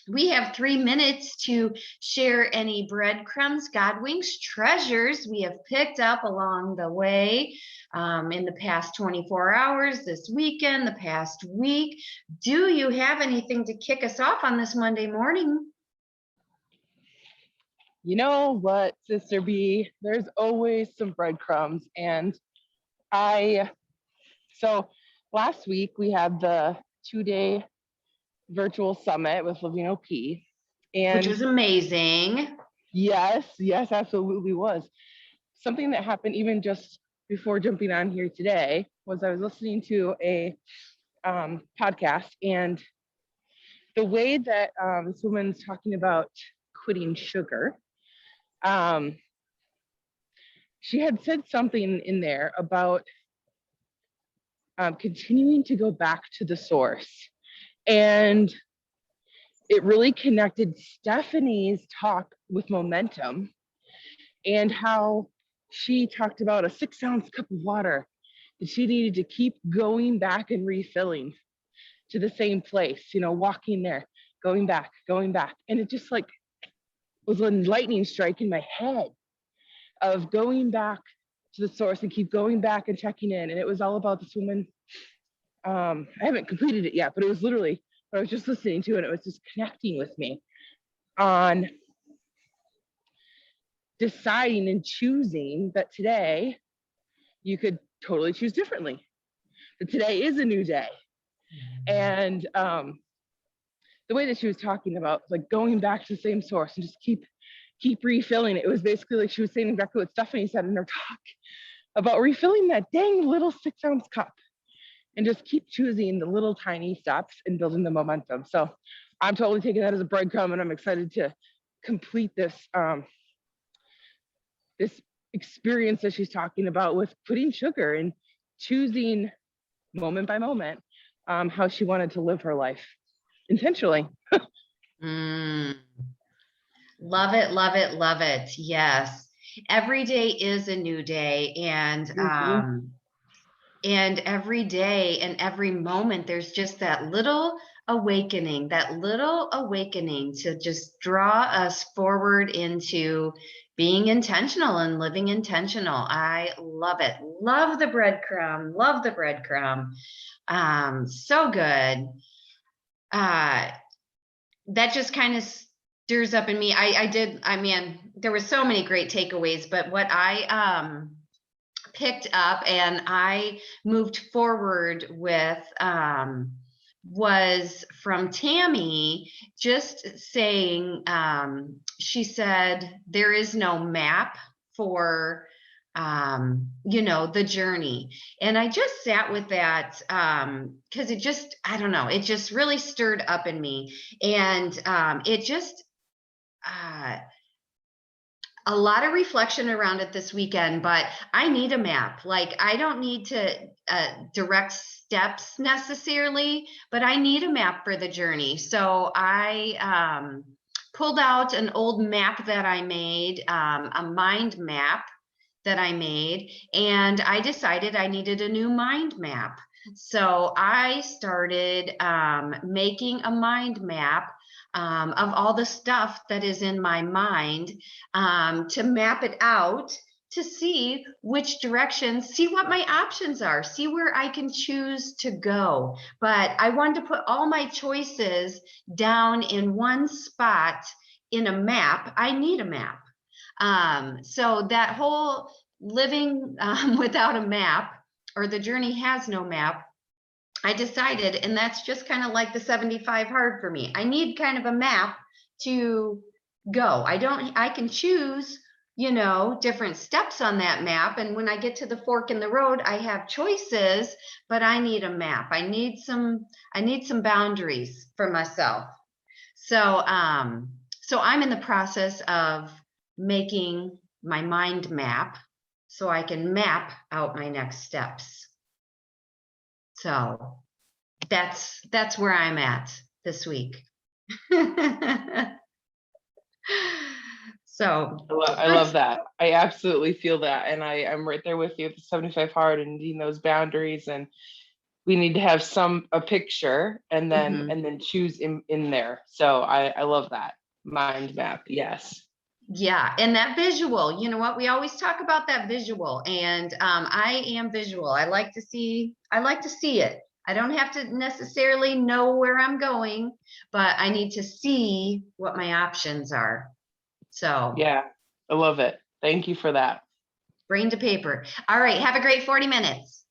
We have 3 minutes to share any breadcrumbs, Godwings, treasures we have picked up along the way in the past 24 hours, this weekend, the past week. Do you have anything to kick us off on this Monday morning? You know what, Sister B? There's always some breadcrumbs. And I, so last week we had the 2-day virtual summit with Living OP. Which And was amazing. yes, absolutely was. Something that happened even just before jumping on here today was I was listening to a podcast, and the way that this woman's talking about quitting sugar, um, she had said something in there about continuing to go back to the source. And it really connected Stephanie's talk with momentum, and how she talked about a 6-ounce cup of water that she needed to keep going back and refilling to the same place, walking there, going back. And it just like was a lightning strike in my head of going back to the source and keep going back and checking in. And it was all about this woman. I haven't completed it yet, but it was literally what I was just listening to, and it was just connecting with me on deciding and choosing that today you could totally choose differently. That today is a new day. And the way that she was talking about like going back to the same source and just keep refilling it. It was basically like she was saying exactly what Stephanie said in her talk about refilling that dang little 6-ounce cup and just keep choosing the little tiny steps and building the momentum. So I'm totally taking that as a breadcrumb, and I'm excited to complete this this experience that she's talking about with putting sugar and choosing moment by moment how she wanted to live her life intentionally. Mm. Love it, love it, love it. Yes. Every day is a new day. And every day and every moment, there's just that little awakening to just draw us forward into being intentional and living intentional. I love it. Love the breadcrumb. Love the breadcrumb. So good. Uh, that just kind of stirs up in me. I mean, there were so many great takeaways, but what I picked up and I moved forward with was from Tammy, just saying, she said, there is no map for the journey. And I just sat with that because I don't know, it just really stirred up in me. And it just a lot of reflection around it this weekend, but I need a map. Like, I don't need to direct steps necessarily, but I need a map for the journey. So I pulled out an old map that I made, a mind map that I made, and I decided I needed a new mind map. So I started making a mind map of all the stuff that is in my mind, to map it out, to see which directions, see what my options are, see where I can choose to go. But I wanted to put all my choices down in one spot in a map. I need a map. So that whole living without a map, or the journey has no map, I decided, and that's just kind of like the 75 hard for me. I need kind of a map to go. I can choose, different steps on that map. And when I get to the fork in the road, I have choices, but I need a map. I need some boundaries for myself. So, so I'm in the process of making my mind map so I can map out my next steps. So that's where I'm at this week. So I love that. I absolutely feel that. And I'm right there with you at the 75 hard and needing those boundaries. And we need to have a picture and then Mhm. choose in there. So I love that mind map. Yes. Yeah, and that visual, you know what? We always talk about that visual, and I am visual. I like to see it. I don't have to necessarily know where I'm going, but I need to see what my options are. So, Yeah. I love it. Thank you for that. brain to paper. All right, have a great 40 minutes.